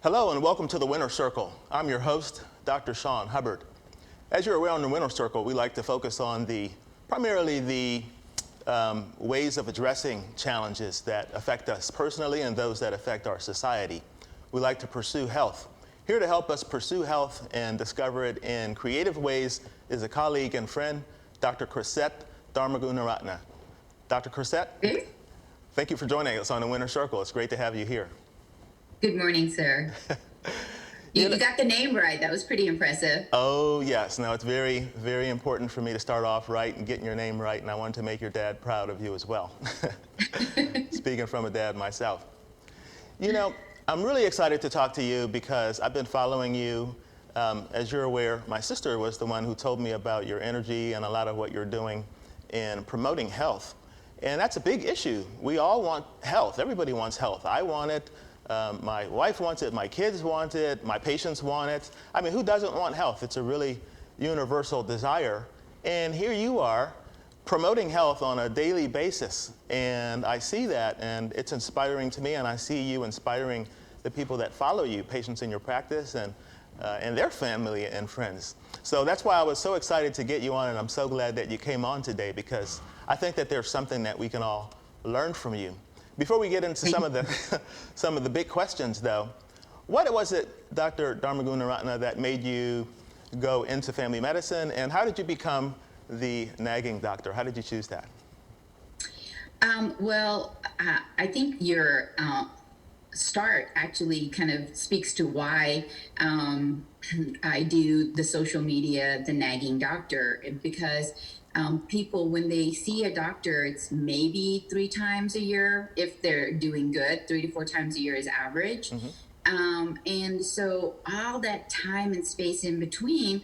Hello and welcome to the Winner Circle. I'm your host, Dr. Sean Hubbard. As you're aware, on the Winner Circle, we like to focus on primarily the ways of addressing challenges that affect us personally and those that affect our society. We like to pursue health. Here to help us pursue health and discover it in creative ways is a colleague and friend, Dr. Dharma. Dr. Chrisette, thank you for joining us on the Winner Circle. It's great to have you here. Good morning, sir. You got the name right. That was pretty impressive. Oh, yes. Now, it's very, very important for me to start off right and getting your name right, and I wanted to make your dad proud of you as well. Speaking from a dad myself. You know, I'm really excited to talk to you because I've been following you. As you're aware, my sister was the one who told me about your energy and a lot of what you're doing in promoting health. And that's a big issue. We all want health. Everybody wants health. I want it. My wife wants it, my kids want it, my patients want it. I mean, who doesn't want health? It's a really universal desire. And here you are promoting health on a daily basis. And I see that, and it's inspiring to me, and I see you inspiring the people that follow you, patients in your practice, and their family and friends. So that's why I was so excited to get you on, and I'm so glad that you came on today, because I think that there's something that we can all learn from you. Before we get into some of the big questions, though, what was it, Dr. Dharma, that made you go into family medicine, and how did you become the Nagging Doctor? How did you choose that? I think your start actually kind of speaks to why I do the social media, the Nagging Doctor, because people, when they see a doctor, it's maybe 3 times a year if they're doing good. 3 to 4 times a year is average. And so all that time and space in between,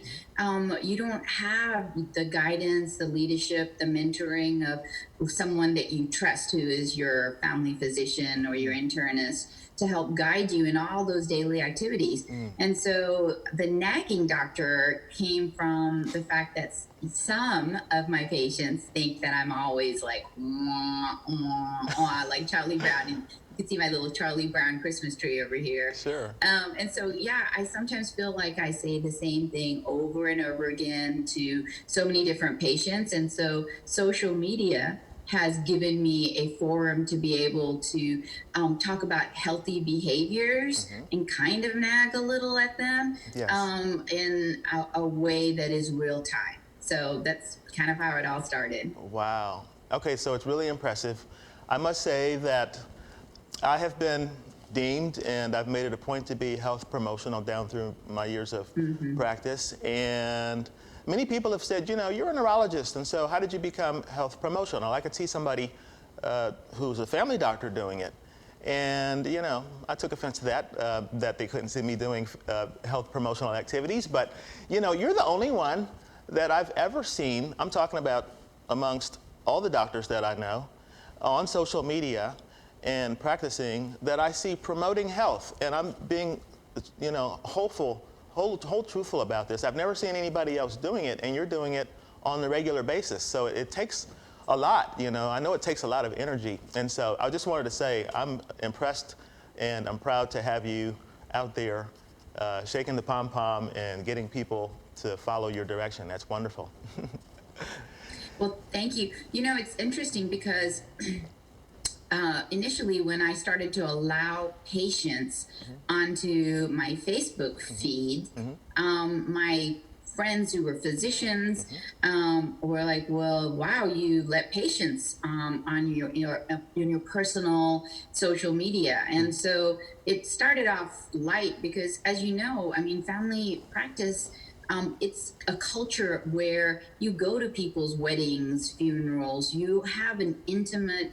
you don't have the guidance, the leadership, the mentoring of someone that you trust, who is your family physician or your internist, to help guide you in all those daily activities. And so the Nagging Doctor came from the fact that some of my patients think that I'm always like, like Charlie Brown. And you can see my little Charlie Brown Christmas tree over here. Sure. And so, I sometimes feel like I say the same thing over and over again to so many different patients. And so social media has given me a forum to be able to talk about healthy behaviors and kind of nag a little at them in a way that is real time. So that's kind of how it all started. Wow. Okay, so it's really impressive. I must say that I have been deemed, and I've made it a point to be health promotional down through my years of practice. And many people have said, you're a neurologist, and so how did you become health promotional? I could see somebody who's a family doctor doing it. And, I took offense to that they couldn't see me doing health promotional activities. But, you're the only one that I've ever seen, I'm talking about amongst all the doctors that I know, on social media and practicing, that I see promoting health. And I'm being, hopeful, whole truthful about this. I've never seen anybody else doing it, and you're doing it on the regular basis. So it takes a lot, I know it takes a lot of energy. And so I just wanted to say I'm impressed, and I'm proud to have you out there shaking the pom-pom and getting people to follow your direction. That's wonderful. Well, thank you. It's interesting because initially, when I started to allow patients onto my Facebook feed, my friends who were physicians were like, "Well, wow, you let patients on your personal social media." And so it started off light because, as you know, family practice. It's a culture where you go to people's weddings, funerals, you have an intimate,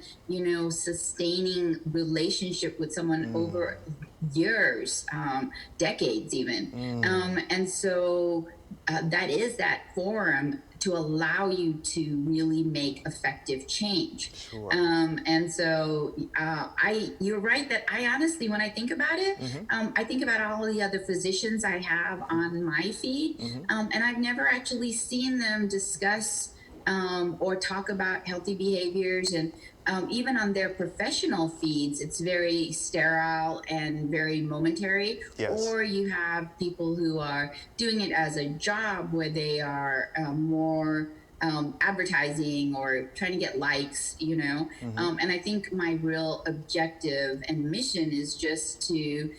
sustaining relationship with someone over years, decades even. And so that is that forum to allow you to really make effective change. Sure. And so you're right that I honestly, when I think about it, I think about all the other physicians I have on my feed, and I've never actually seen them discuss or talk about healthy behaviors. And even on their professional feeds, it's very sterile and very momentary. Yes. Or you have people who are doing it as a job where they are more advertising or trying to get likes, you know. And I think my real objective and mission is just to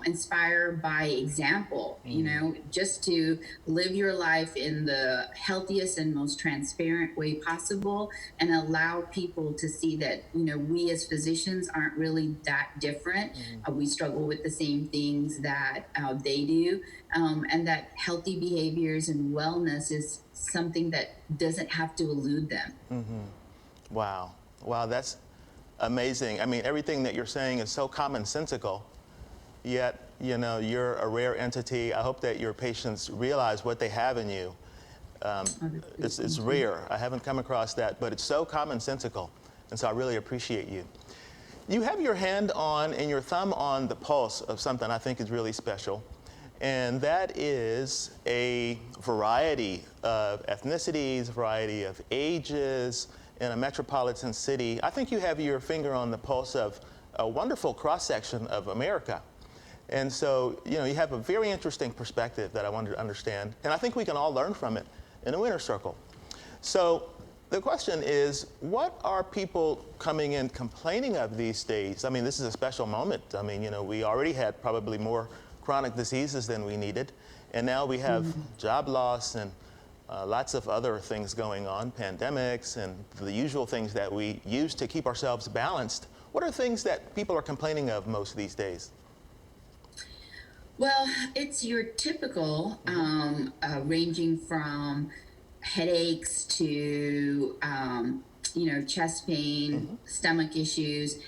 inspire by example, you know, just to live your life in the healthiest and most transparent way possible, and allow people to see that, you know, we as physicians aren't really that different. We struggle with the same things that they do, and that healthy behaviors and wellness is something that doesn't have to elude them. Wow. Wow, that's amazing. I mean, everything that you're saying is so commonsensical, yet, you know, you're a rare entity. I hope that your patients realize what they have in you. It's rare. I haven't come across that, but it's so commonsensical, and so I really appreciate you. You have your hand on and your thumb on the pulse of something I think is really special, and that is a variety of ethnicities, a variety of ages in a metropolitan city. I think you have your finger on the pulse of a wonderful cross-section of America. And so, you know, you have a very interesting perspective that I wanted to understand, and I think we can all learn from it in a winner circle. So the question is, what are people coming in complaining of these days? I mean, this is a special moment. I mean, you know, we already had probably more chronic diseases than we needed, and now we have job loss and lots of other things going on, pandemics and the usual things that we use to keep ourselves balanced. What are things that people are complaining of most these days? Well, it's your typical, ranging from headaches to, you know, chest pain, stomach issues.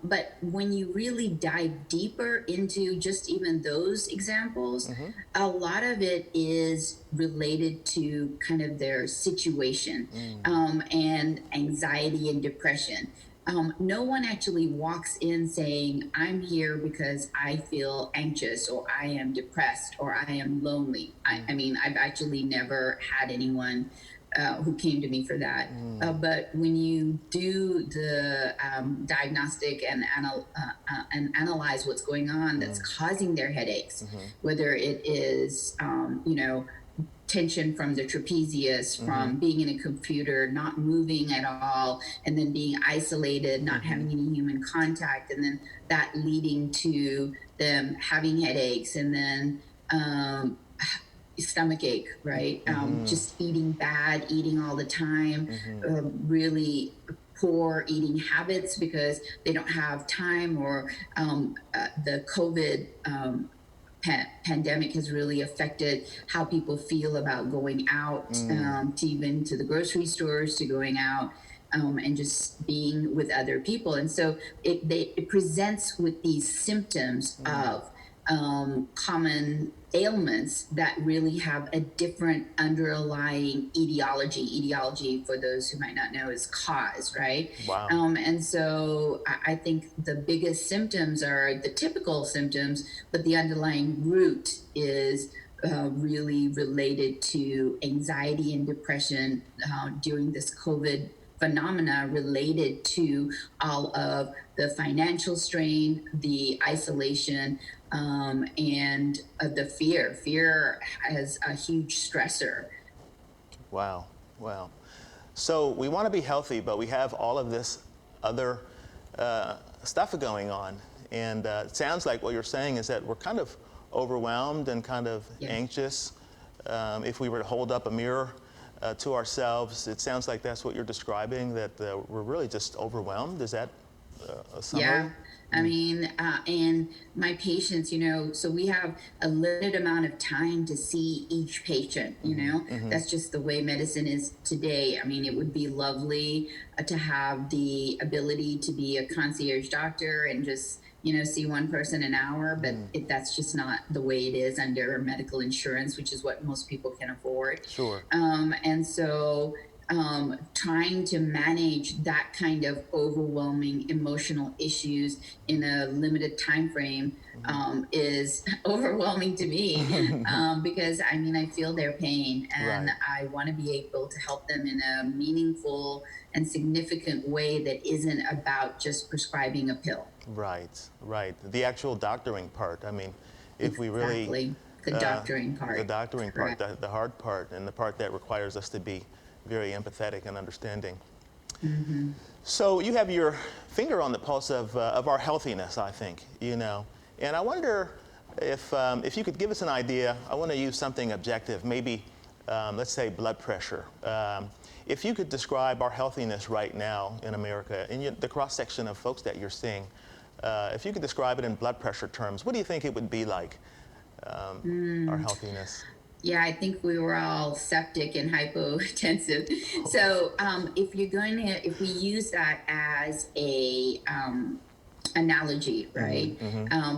But when you really dive deeper into just even those examples, a lot of it is related to kind of their situation, and anxiety and depression. No one actually walks in saying, I'm here because I feel anxious, or I am depressed, or I am lonely. I mean, I've actually never had anyone who came to me for that. But when you do the diagnostic and analyze what's going on that's causing their headaches, whether it is, you know, tension from the trapezius, from being in a computer, not moving at all, and then being isolated, not having any human contact, and then that leading to them having headaches, and then stomach ache, right? Just eating bad, eating all the time, really poor eating habits because they don't have time, or the COVID pandemic has really affected how people feel about going out, to even to the grocery stores, to going out, and just being with other people. And so it presents with these symptoms of common ailments that really have a different underlying etiology. Etiology, for those who might not know, is cause, right? Wow. And so I think the biggest symptoms are the typical symptoms, but the underlying root is really related to anxiety and depression during this COVID phenomena, related to all of the financial strain, the isolation, and the fear. Fear is a huge stressor. Wow. Wow. So we want to be healthy, but we have all of this other stuff going on. And it sounds like what you're saying is that we're kind of overwhelmed and kind of anxious. If we were to hold up a mirror to ourselves, it sounds like that's what you're describing, that we're really just overwhelmed. Is that a summary? Yeah. I mean, and my patients, you know, so we have a limited amount of time to see each patient, you know, that's just the way medicine is today. I mean, it would be lovely to have the ability to be a concierge doctor and just, you know, see one person an hour, but that's just not the way it is under medical insurance, which is what most people can afford. Sure. And so trying to manage that kind of overwhelming emotional issues in a limited time frame is overwhelming to me because I mean, I feel their pain and Right. I want to be able to help them in a meaningful and significant way that isn't about just prescribing a pill. Right, right. The actual doctoring part. I mean, if we really, Exactly. The uh, doctoring the part. doctoring part, Correct. the hard part, and the part that requires us to be very empathetic and understanding. Hmm. So you have your finger on the pulse of our healthiness, I think, And I wonder if you could give us an idea. I want to use something objective, maybe, let's say blood pressure. If you could describe our healthiness right now in America, in the cross-section of folks that you're seeing, if you could describe it in blood pressure terms, what do you think it would be like, our healthiness? Yeah, I think we were all septic and hypotensive. So if we use that as a analogy, right?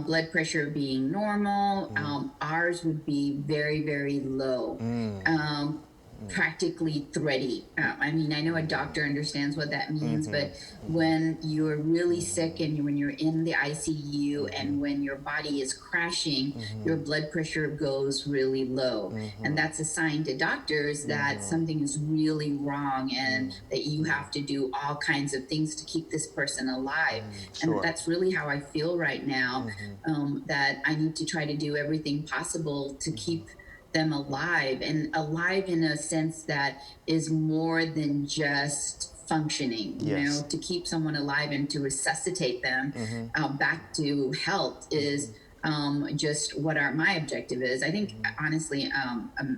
Blood pressure being normal, ours would be very, very low. Practically thready. I mean, I know a doctor understands what that means, but when you're really sick and when you're in the ICU and when your body is crashing, your blood pressure goes really low. And that's a sign to doctors that something is really wrong and that you have to do all kinds of things to keep this person alive. And Sure. that's really how I feel right now, that I need to try to do everything possible to keep them alive and alive in a sense that is more than just functioning, Yes. to keep someone alive and to resuscitate them back to health is just what my objective is. I think honestly,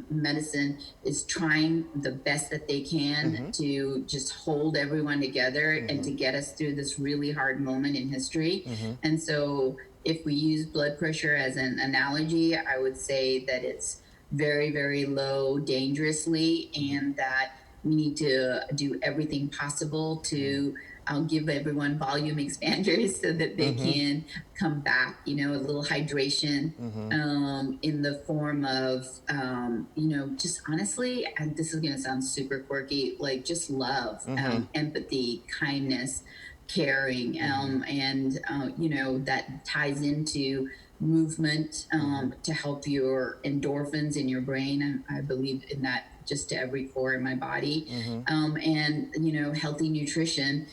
medicine is trying the best that they can to just hold everyone together and to get us through this really hard moment in history. And so if we use blood pressure as an analogy, I would say that it's very, very low dangerously, and that we need to do everything possible to give everyone volume expanders so that they can come back, a little hydration in the form of, just honestly, and this is going to sound super quirky, like just love, empathy, kindness, caring, and that ties into movement to help your endorphins in your brain, and I believe in that just to every core in my body. And healthy nutrition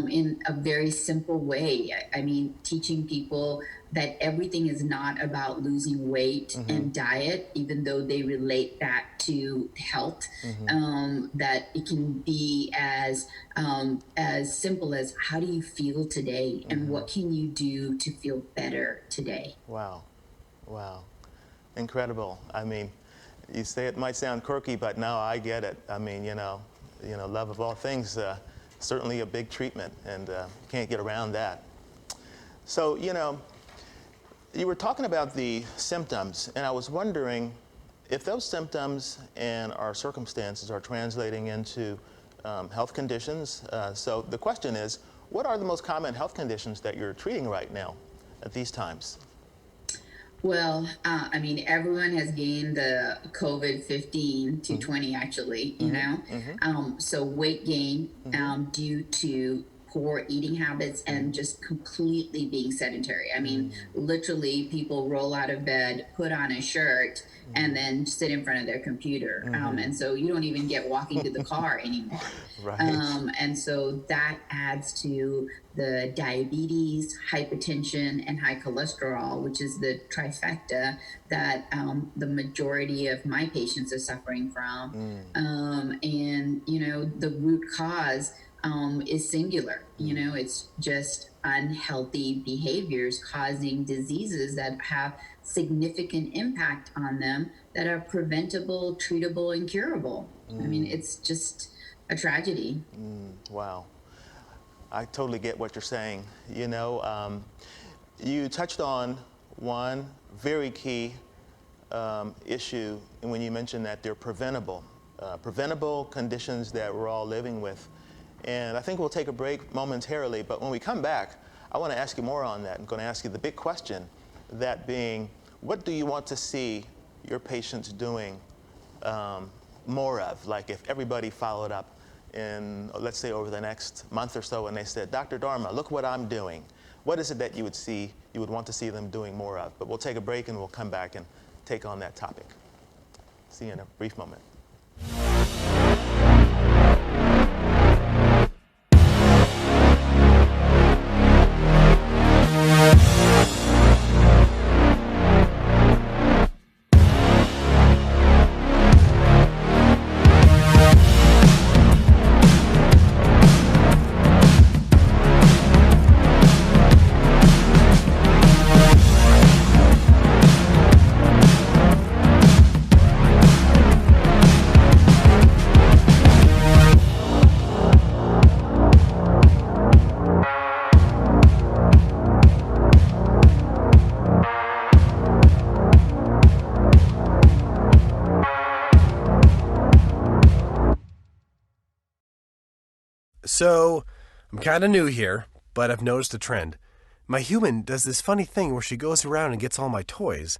in a very simple way. I mean, teaching people that everything is not about losing weight and diet, even though they relate that to health. That it can be as simple as how do you feel today, and what can you do to feel better today. Wow. Wow. Incredible. I mean, you say it might sound quirky, but now I get it. I mean, love of all things, certainly a big treatment, and can't get around that. So, you were talking about the symptoms, and I was wondering if those symptoms and our circumstances are translating into health conditions. So the question is, what are the most common health conditions that you're treating right now at these times? Well, I mean, everyone has gained the COVID 15 to 20, actually, So weight gain due to poor eating habits and just completely being sedentary. I mean, literally, people roll out of bed, put on a shirt, and then sit in front of their computer. And so you don't even get walking to the car anymore. Right. And so that adds to the diabetes, hypertension, and high cholesterol, which is the trifecta that the majority of my patients are suffering from. And, the root cause is singular. It's just unhealthy behaviors causing diseases that have significant impact on them that are preventable, treatable, and curable. I mean, it's just a tragedy. Wow. I totally get what you're saying. You touched on one very key issue when you mentioned that they're preventable conditions that we're all living with. And I think we'll take a break momentarily, but when we come back, I want to ask you more on that. I'm going to ask you the big question, that being, what do you want to see your patients doing more of? Like if everybody followed up let's say over the next month or so, and they said, Dr. Dharma, look what I'm doing. What is it that you would want to see them doing more of? But we'll take a break and we'll come back and take on that topic. See you in a brief moment. So, I'm kind of new here, but I've noticed a trend. My human does this funny thing where she goes around and gets all my toys,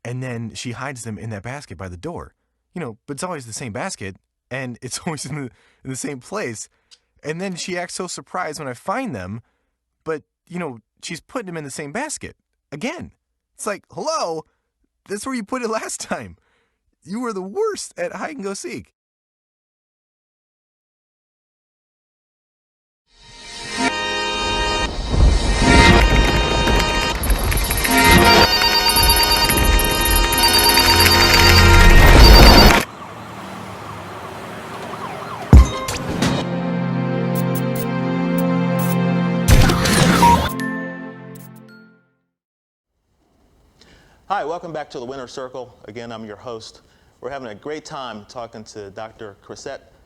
and then she hides them in that basket by the door. But it's always the same basket, and it's always in the same place. And then she acts so surprised when I find them, but, she's putting them in the same basket. Again. It's like, hello? That's where you put it last time. You were the worst at hide and go seek. Hi, welcome back to the Winner's Circle. Again, I'm your host. We're having a great time talking to Dr.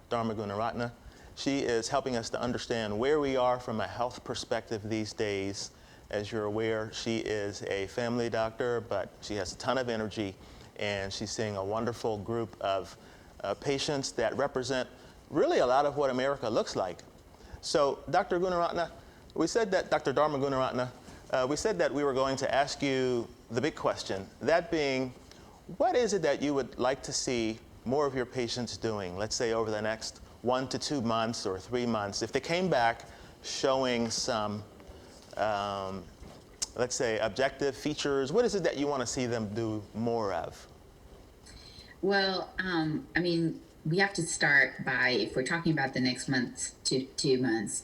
Dharma Gunaratna. She is helping us to understand where we are from a health perspective these days. As you're aware, she is a family doctor, but she has a ton of energy, and she's seeing a wonderful group of patients that represent really a lot of what America looks like. So, Dr. Gunaratna, Dr. Dharma Gunaratna, we said that we were going to ask you the big question, that being, what is it that you would like to see more of your patients doing, let's say over the next 1 to 2 months or 3 months, if they came back showing some, let's say, objective features, what is it that you want to see them do more of? Well, we have to start by, if we're talking about the next month to 2 months,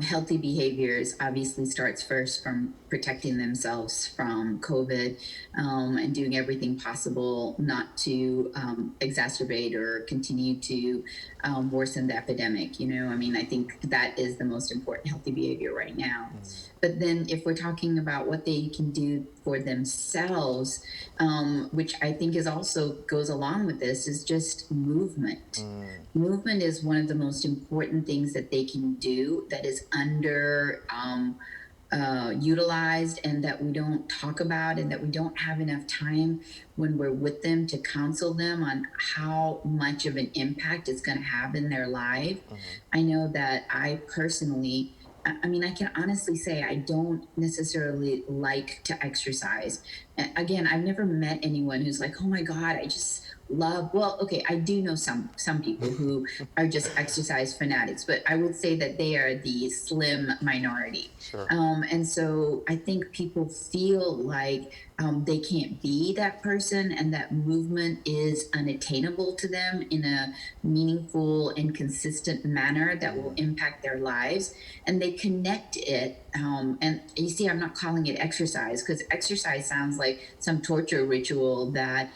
healthy behaviors obviously starts first from protecting themselves from COVID, and doing everything possible not to exacerbate or continue to worsen the epidemic. I think that is the most important healthy behavior right now. But then if we're talking about what they can do for themselves, which I think is also goes along with this, is just movement. Movement is one of the most important things that they can do that is under utilized, and that we don't talk about, and that we don't have enough time when we're with them to counsel them on how much of an impact it's going to have in their life. I know that I personally, I can honestly say I don't necessarily like to exercise. Again, I've never met anyone who's like, oh my God, I just love, well, okay, I do know some people who are just exercise fanatics, but I would say that they are the slim minority. Sure. And so I think people feel like they can't be that person, and that movement is unattainable to them in a meaningful and consistent manner that will impact their lives. And they connect it. And you see, I'm not calling it exercise, because exercise sounds like some torture ritual that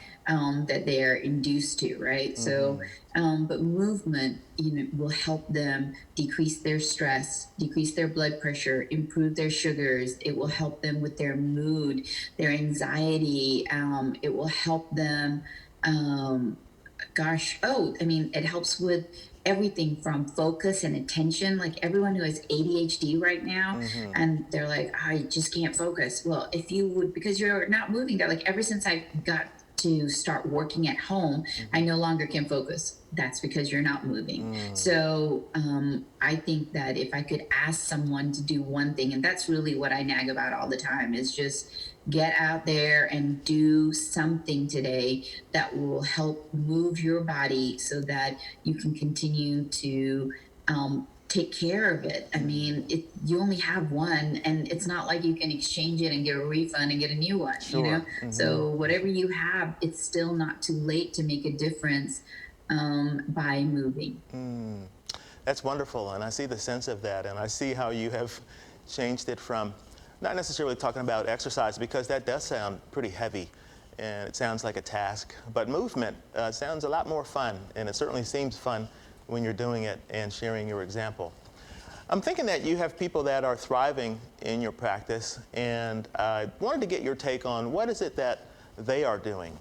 they're induced to, right? So, but movement, will help them decrease their stress, decrease their blood pressure, improve their sugars. It will help them with their mood, their anxiety. It will help them, it helps with everything from focus and attention. Like everyone who has ADHD right now, and they're like, I just can't focus. Well, if you would, because you're not moving, they're like, ever since I got to start working at home, I no longer can focus. That's because you're not moving. So I think that if I could ask someone to do one thing, and that's really what I nag about all the time, is just get out there and do something today that will help move your body so that you can continue to take care of it. I mean, you only have one, and it's not like you can exchange it and get a refund and get a new one, you know? Sure. So whatever you have, it's still not too late to make a difference by moving. That's wonderful, and I see the sense of that, and I see how you have changed it from not necessarily talking about exercise, because that does sound pretty heavy, and it sounds like a task, but movement sounds a lot more fun, and it certainly seems fun when you're doing it and sharing your example. I'm thinking that you have people that are thriving in your practice, and I wanted to get your take on what is it that they are doing?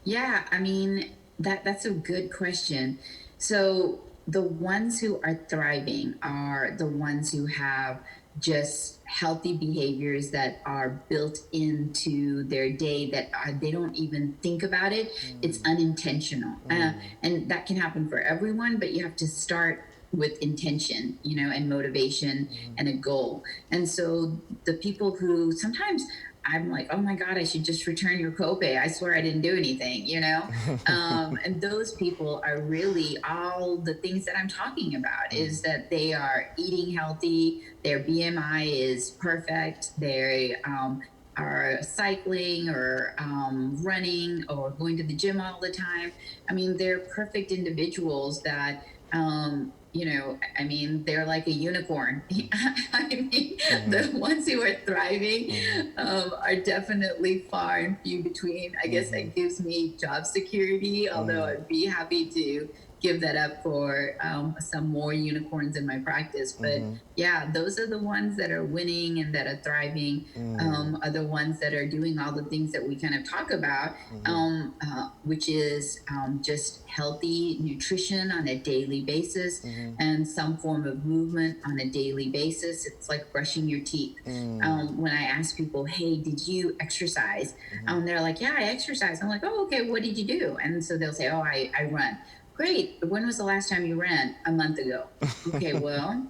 Yeah, I mean, that's a good question. So the ones who are thriving are the ones who have just healthy behaviors that are built into their day, that they don't even think about it. It's unintentional. And that can happen for everyone, but you have to start with intention, you know, and motivation and a goal. And so the people who sometimes I'm like, oh my God, I should just return your copay. I swear I didn't do anything, you know? And those people are really all the things that I'm talking about, is that they are eating healthy, their BMI is perfect, they are cycling or running or going to the gym all the time. I mean, they're perfect individuals that, you know, I mean, they're like a unicorn. I mean, the ones who are thriving are definitely far and few between. I guess that gives me job security, although I'd be happy to give that up for some more unicorns in my practice. But yeah, those are the ones that are winning and that are thriving, are the ones that are doing all the things that we kind of talk about, which is just healthy nutrition on a daily basis and some form of movement on a daily basis. It's like brushing your teeth. When I ask people, hey, did you exercise? They're like, yeah, I exercise. I'm like, oh, okay, what did you do? And so they'll say, oh, I run. Great. When was the last time you ran? A month ago. Okay, well,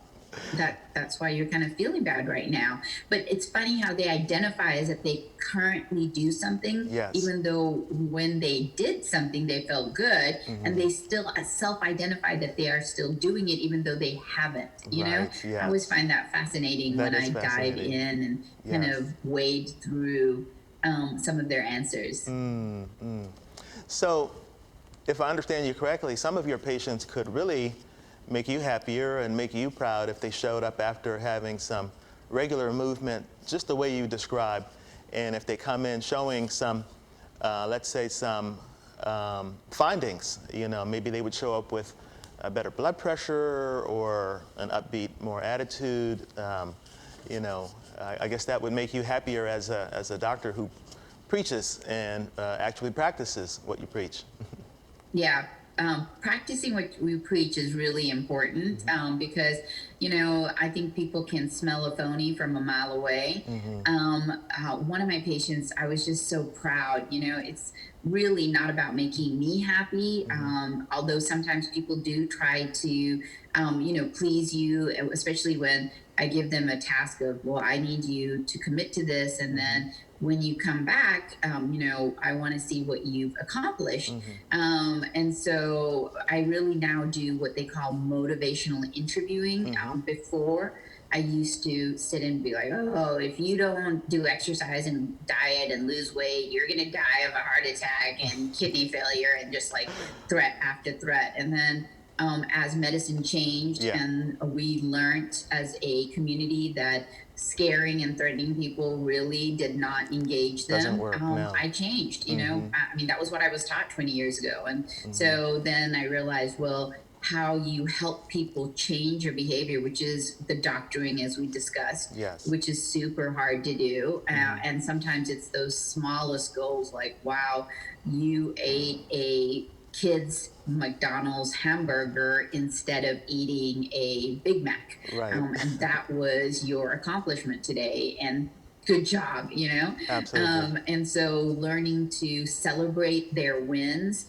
that's why you're kind of feeling bad right now. But it's funny how they identify as if they currently do something, Yes. even though when they did something, they felt good, and they still self-identify that they are still doing it, even though they haven't, you know? Right, yes. I always find that fascinating That when is I dive fascinating. in and kind Yes. of wade through some of their answers. So, if I understand you correctly, some of your patients could really make you happier and make you proud if they showed up after having some regular movement, just the way you described. And if they come in showing some, let's say, some findings, you know, maybe they would show up with a better blood pressure or an upbeat more attitude. You know, I guess that would make you happier as a doctor who preaches and actually practices what you preach. Yeah, practicing what we preach is really important because, you know, I think people can smell a phony from a mile away. One of my patients, I was just so proud. You know, it's really not about making me happy, although sometimes people do try to, you know, please you, especially when I give them a task of, well, I need you to commit to this, and then when you come back, you know, I want to see what you've accomplished. And so I really now do what they call motivational interviewing. Before, I used to sit and be like, oh, if you don't do exercise and diet and lose weight, you're going to die of a heart attack and kidney failure, and just like threat after threat. And then as medicine changed, and we learned as a community that scaring and threatening people really did not engage them. Doesn't work, no. I changed, you know, I mean, that was what I was taught 20 years ago. And so then I realized, well, how you help people change your behavior, which is the doctoring, as we discussed, which is super hard to do. And sometimes it's those smallest goals, like, wow, you ate a kid's McDonald's hamburger instead of eating a Big Mac. Right. And that was your accomplishment today. And good job, you know? Absolutely. And so learning to celebrate their wins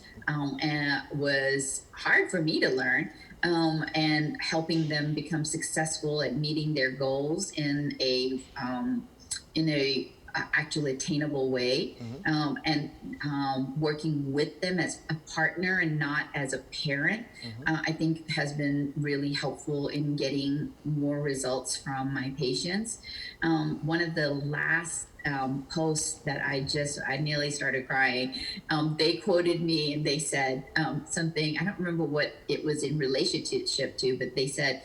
was hard for me to learn. And helping them become successful at meeting their goals in a actually attainable way, and working with them as a partner and not as a parent, I think has been really helpful in getting more results from my patients. One of the last posts that I nearly started crying. They quoted me and they said something, I don't remember what it was in relationship to, but they said,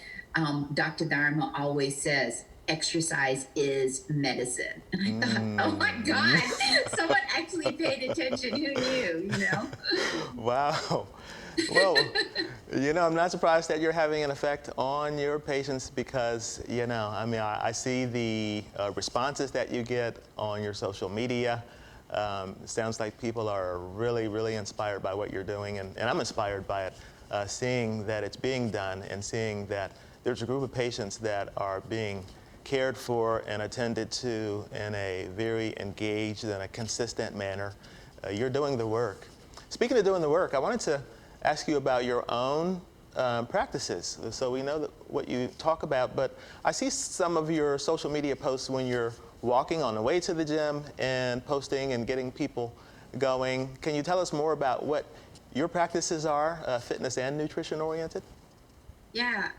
Dr. Dharma always says, exercise is medicine. And I thought, oh my God, someone actually paid attention. Who knew, you know? Wow. Well, I'm not surprised that you're having an effect on your patients because, I see the responses that you get on your social media. It sounds like people are really, really inspired by what you're doing, and I'm inspired by it, seeing that it's being done and seeing that there's a group of patients that are being cared for and attended to in a very engaged and a consistent manner. You're doing the work. Speaking of doing the work, I wanted to ask you about your own practices. So we know that what you talk about, but I see some of your social media posts when you're walking on the way to the gym and posting and getting people going. Can you tell us more about what your practices are, fitness and nutrition oriented? Yeah,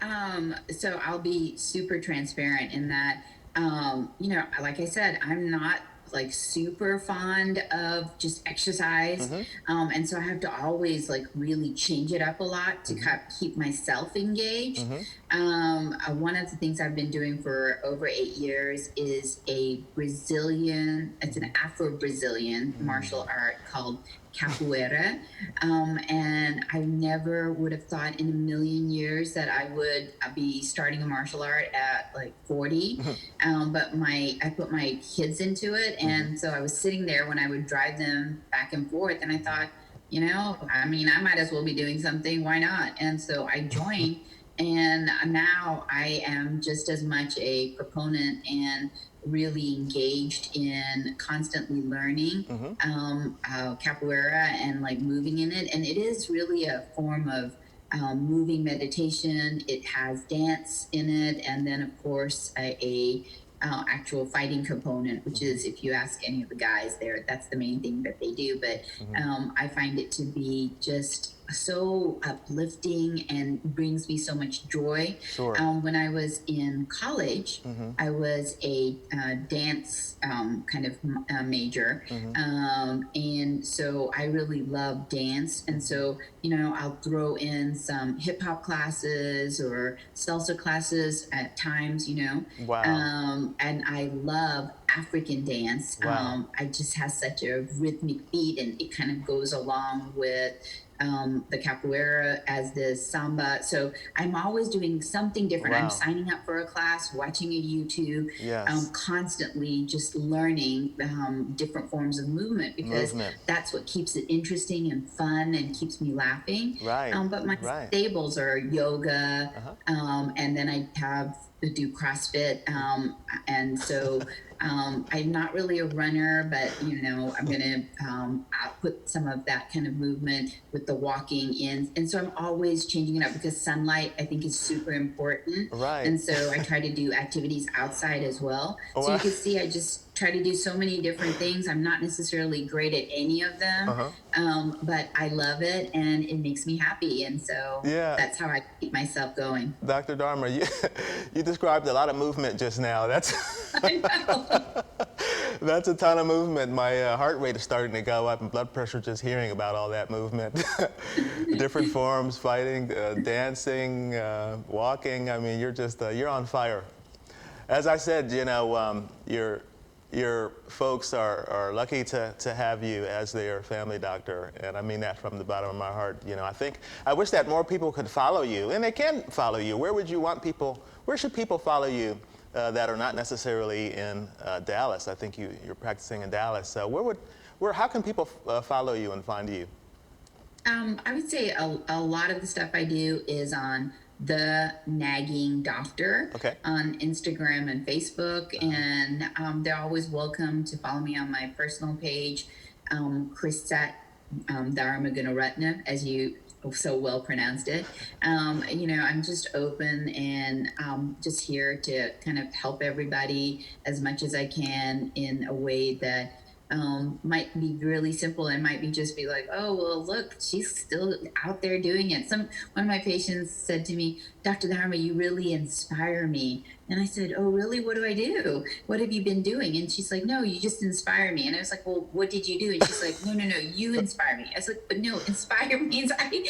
so I'll be super transparent in that, like I said, I'm not like super fond of just exercise. And so I have to always like really change it up a lot to keep myself engaged. One of the things I've been doing for over 8 years is it's an Afro-Brazilian martial art called capoeira. And I never would have thought in a million years that I would be starting a martial art at like 40. But I put my kids into it. And so I was sitting there when I would drive them back and forth. And I thought, I might as well be doing something. Why not? And so I joined. And now I am just as much a proponent and really engaged in constantly learning capoeira and like moving in it. And it is really a form of moving meditation. It has dance in it. And then, of course, a actual fighting component, which is, if you ask any of the guys there, that's the main thing that they do. But I find it to be just so uplifting and brings me so much joy. Sure. When I was in college, I was a dance kind of major. And so I really love dance. And so, I'll throw in some hip hop classes or salsa classes at times, Wow. and I love African dance. Wow. I just has such a rhythmic beat, and it kind of goes along with the capoeira as the samba. So I'm always doing something different. Wow. I'm signing up for a class, watching a YouTube, Yes. Constantly just learning different forms of movement, because that's what keeps it interesting and fun and keeps me laughing. Right. But my staples are yoga, and then I do CrossFit. And so I'm not really a runner, but I'm gonna put some of that kind of movement with the walking in, and so I'm always changing it up because sunlight I think is super important. Right. And so I try to do activities outside as well. Oh, so wow. you can see I just try to do so many different things. I'm not necessarily great at any of them, but I love it and it makes me happy, and so that's how I keep myself going. Dr. Dharma, you described a lot of movement just now. I know. That's a ton of movement. My heart rate is starting to go up and blood pressure just hearing about all that movement. Different forms, fighting, dancing, walking. I mean, you're on fire. As I said, your folks are lucky to have you as their family doctor, and I mean that from the bottom of my heart. I wish that more people could follow you, and they can follow you. Where should people follow you that are not necessarily in Dallas? I think you're practicing in Dallas. So how can people follow you and find you? I would say a lot of the stuff I do is on the Nagging Doctor on Instagram and Facebook, and they're always welcome to follow me on my personal page, Chrisette Dharma Gunaratna, as you so well pronounced it. I'm just open and just here to kind of help everybody as much as I can in a way that might be really simple and might be just be like, oh, well, look, she's still out there doing it. One of my patients said to me, Dr. Dharma, you really inspire me. And I said, oh, really? What do I do? What have you been doing? And she's like, no, you just inspire me. And I was like, well, what did you do? And she's like, no, you inspire me. I was like, but no, inspire means I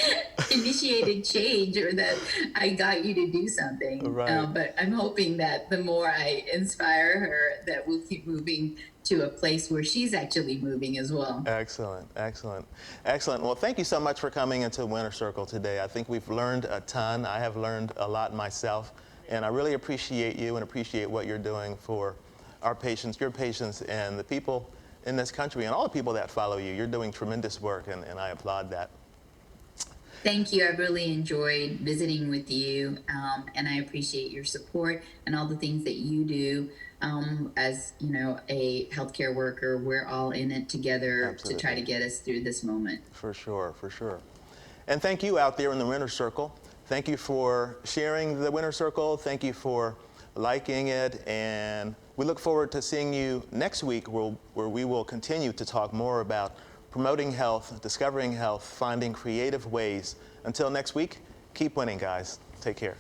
initiated change or that I got you to do something. Right. But I'm hoping that the more I inspire her, that we'll keep moving to a place where she's actually moving as well. Excellent, excellent, excellent. Well, thank you so much for coming into Winter Circle today. I think we've learned a ton. I have learned a lot myself, and I really appreciate you and appreciate what you're doing for our patients, your patients, and the people in this country, and all the people that follow you. You're doing tremendous work, and I applaud that. Thank you. I really enjoyed visiting with you, and I appreciate your support and all the things that you do. As a healthcare worker, we're all in it together. Absolutely. To try to get us through this moment. For sure, for sure. And thank you out there in the Winter Circle. Thank you for sharing the Winter Circle. Thank you for liking it. And we look forward to seeing you next week where we will continue to talk more about promoting health, discovering health, finding creative ways. Until next week, keep winning, guys. Take care.